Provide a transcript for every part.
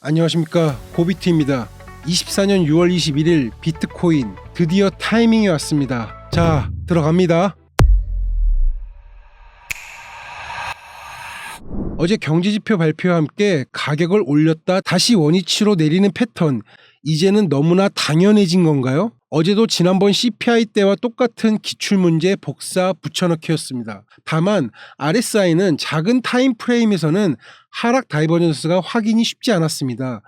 안녕하십니까, 고비트입니다. 24년 6월 21일 비트코인 드디어 타이밍이 왔습니다. 자, 들어갑니다. 어제 경제지표 발표와 함께 가격을 올렸다 다시 원위치로 내리는 패턴, 이제는 너무나 당연해진 건가요? 어제도 지난번 CPI 때와 똑같은 기출문제 복사 붙여넣기였습니다. 다만 RSI는 작은 타임프레임에서는 하락 다이버전스가 확인이 쉽지 않았습니다.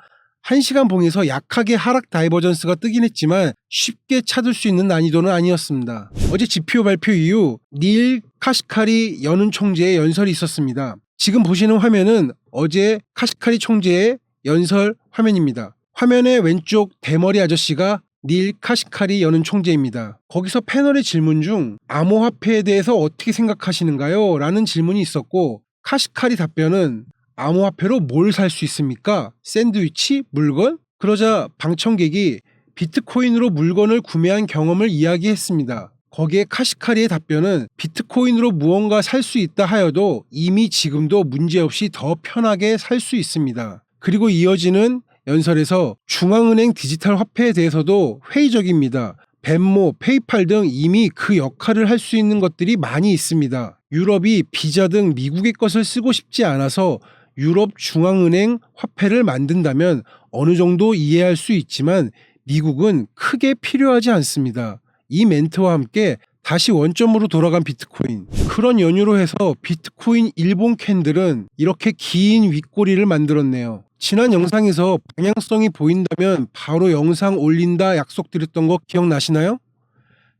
1시간 봉에서 약하게 하락 다이버전스가 뜨긴 했지만 쉽게 찾을 수 있는 난이도는 아니었습니다. 어제 지표 발표 이후 닐 카시카리 연은 총재의 연설이 있었습니다. 지금 보시는 화면은 어제 카시카리 총재의 연설 화면입니다. 화면의 왼쪽 대머리 아저씨가 닐 카시카리 연은 총재입니다. 거기서 패널의 질문 중 암호화폐에 대해서 어떻게 생각하시는가요? 라는 질문이 있었고, 카시카리 답변은 암호화폐로 뭘 살 수 있습니까? 샌드위치? 물건? 그러자 방청객이 비트코인으로 물건을 구매한 경험을 이야기했습니다. 거기에 카시카리의 답변은 비트코인으로 무언가 살 수 있다 하여도 이미 지금도 문제없이 더 편하게 살 수 있습니다. 그리고 이어지는 연설에서 중앙은행 디지털 화폐에 대해서도 회의적입니다. 벤모, 페이팔 등 이미 그 역할을 할 수 있는 것들이 많이 있습니다. 유럽이 비자 등 미국의 것을 쓰고 싶지 않아서 유럽 중앙은행 화폐를 만든다면 어느 정도 이해할 수 있지만 미국은 크게 필요하지 않습니다. 이 멘트와 함께 다시 원점으로 돌아간 비트코인. 그런 연유로 해서 비트코인 일본 캔들은 이렇게 긴 윗꼬리를 만들었네요. 지난 영상에서 방향성이 보인다면 바로 영상 올린다 약속드렸던 거 기억나시나요?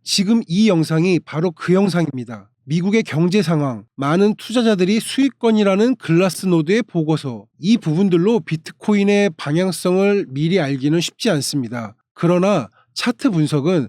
지금 이 영상이 바로 그 영상입니다. 미국의 경제 상황, 많은 투자자들이 수익권이라는 글라스노드의 보고서, 이 부분들로 비트코인의 방향성을 미리 알기는 쉽지 않습니다. 그러나 차트 분석은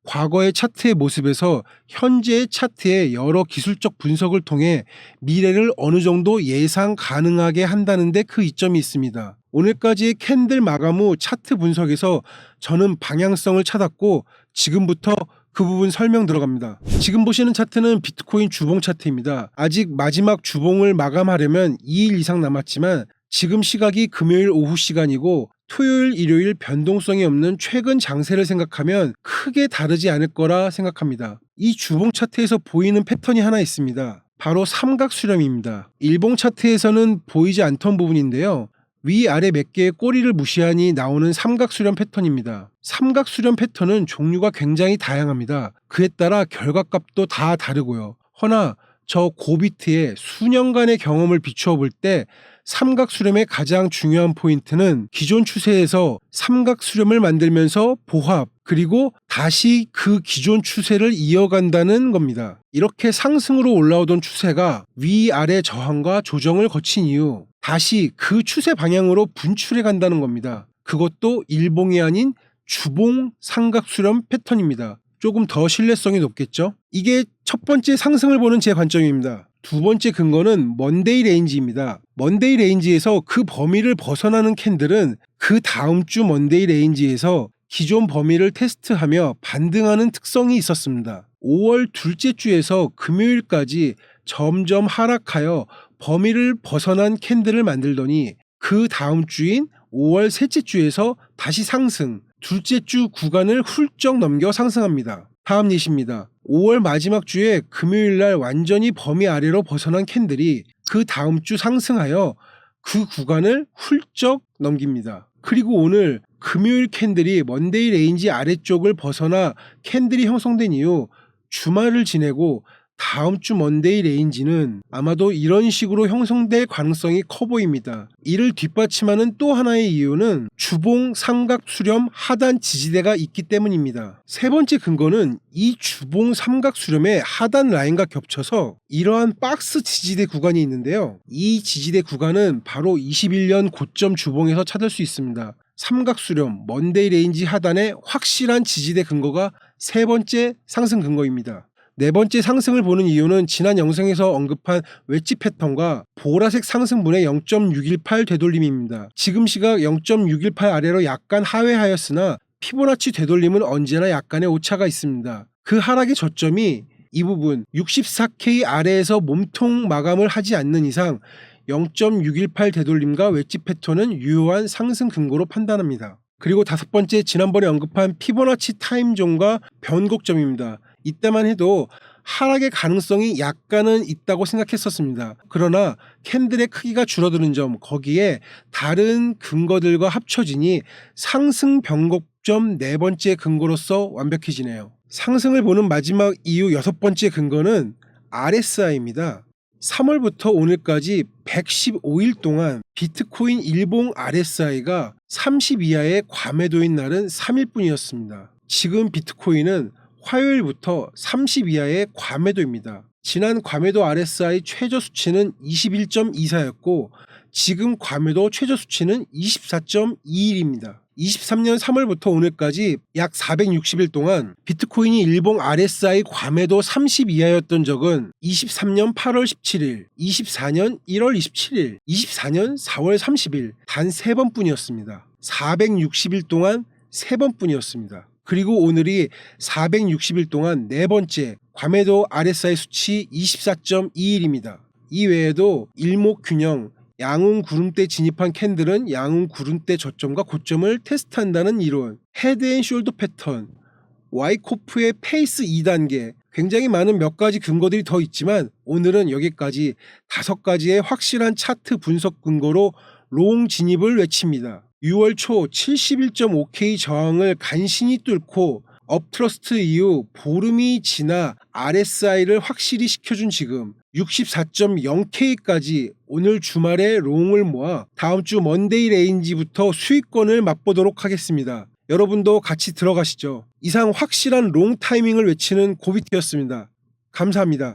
과거의 차트의 모습에서 현재의 차트의 여러 기술적 분석을 통해 미래를 어느 정도 예상 가능하게 한다는 데 그 이점이 있습니다. 오늘까지의 캔들 마감 후 차트 분석에서 저는 방향성을 찾았고, 지금부터 그 부분 설명 들어갑니다. 지금 보시는 차트는 비트코인 주봉 차트입니다. 아직 마지막 주봉을 마감하려면 2일 이상 남았지만 지금 시각이 금요일 오후 시간이고 토요일, 일요일 변동성이 없는 최근 장세를 생각하면 크게 다르지 않을 거라 생각합니다. 이 주봉 차트에서 보이는 패턴이 하나 있습니다. 바로 삼각 수렴입니다. 일봉 차트에서는 보이지 않던 부분인데요. 위아래 몇 개의 꼬리를 무시하니 나오는 삼각 수렴 패턴입니다. 삼각 수렴 패턴은 종류가 굉장히 다양합니다. 그에 따라 결과값도 다 다르고요. 허나 저 고비트의 수년간의 경험을 비추어 볼 때 삼각 수렴의 가장 중요한 포인트는 기존 추세에서 삼각 수렴을 만들면서 보합, 그리고 다시 그 기존 추세를 이어간다는 겁니다. 이렇게 상승으로 올라오던 추세가 위아래 저항과 조정을 거친 이후 다시 그 추세 방향으로 분출해 간다는 겁니다. 그것도 일봉이 아닌 주봉 삼각 수렴 패턴입니다. 조금 더 신뢰성이 높겠죠? 이게 첫 번째 상승을 보는 제 관점입니다. 두 번째 근거는 먼데이 레인지입니다. 먼데이 레인지에서 그 범위를 벗어나는 캔들은 그 다음 주 먼데이 레인지에서 기존 범위를 테스트하며 반등하는 특성이 있었습니다. 5월 둘째 주에서 금요일까지 점점 하락하여 범위를 벗어난 캔들을 만들더니 그 다음 주인 5월 셋째 주에서 다시 상승, 둘째 주 구간을 훌쩍 넘겨 상승합니다. 다음 예시입니다. 5월 마지막 주에 금요일날 완전히 범위 아래로 벗어난 캔들이 그 다음 주 상승하여 그 구간을 훌쩍 넘깁니다. 그리고 오늘 금요일 캔들이 먼데이 레인지 아래쪽을 벗어나 캔들이 형성된 이후 주말을 지내고 다음 주 먼데이 레인지는 아마도 이런 식으로 형성될 가능성이 커 보입니다. 이를 뒷받침하는 또 하나의 이유는 주봉 삼각 수렴 하단 지지대가 있기 때문입니다. 세 번째 근거는 이 주봉 삼각 수렴의 하단 라인과 겹쳐서 이러한 박스 지지대 구간이 있는데요. 이 지지대 구간은 바로 21년 고점 주봉에서 찾을 수 있습니다. 삼각 수렴, 먼데이 레인지 하단의 확실한 지지대 근거가 세 번째 상승 근거입니다. 네 번째 상승을 보는 이유는 지난 영상에서 언급한 웨지 패턴과 보라색 상승분의 0.618 되돌림입니다. 지금 시각 0.618 아래로 약간 하회하였으나 피보나치 되돌림은 언제나 약간의 오차가 있습니다. 그 하락의 저점이 이 부분 64K 아래에서 몸통 마감을 하지 않는 이상 0.618 되돌림과 웨지 패턴은 유효한 상승 근거로 판단합니다. 그리고 다섯 번째, 지난번에 언급한 피보나치 타임존과 변곡점입니다. 이때만 해도 하락의 가능성이 약간은 있다고 생각했었습니다. 그러나 캔들의 크기가 줄어드는 점, 거기에 다른 근거들과 합쳐지니 상승 변곡점 네 번째 근거로서 완벽해지네요. 상승을 보는 마지막 이유 여섯 번째 근거는 RSI입니다. 3월부터 오늘까지 115일 동안 비트코인 일봉 RSI가 30 이하의 과매도인 날은 3일 뿐이었습니다. 지금 비트코인은 화요일부터 30 이하의 과매도입니다. 지난 과매도 RSI 최저 수치는 21.24였고 지금 과매도 최저 수치는 24.21입니다. 23년 3월부터 오늘까지 약 460일 동안 비트코인이 일봉 RSI 과매도 30 이하였던 적은 23년 8월 17일, 24년 1월 27일, 24년 4월 30일 단 3번뿐이었습니다. 460일 동안 3번뿐이었습니다. 그리고 오늘이 460일 동안 네 번째 과매도 RSI 수치 24.21입니다. 이 외에도 일목균형, 양운 구름대 진입한 캔들은 양운 구름대 저점과 고점을 테스트한다는 이론, 헤드앤숄더 패턴, 와이코프의 페이스 2단계, 굉장히 많은 몇 가지 근거들이 더 있지만 오늘은 여기까지 5가지의 확실한 차트 분석 근거로 롱 진입을 외칩니다. 6월 초 71.5K 저항을 간신히 뚫고 업트러스트 이후 보름이 지나 RSI를 확실히 시켜준 지금 64.0K까지 오늘 주말에 롱을 모아 다음 주 먼데이 레인지부터 수익권을 맛보도록 하겠습니다. 여러분도 같이 들어가시죠. 이상 확실한 롱 타이밍을 외치는 고비트였습니다. 감사합니다.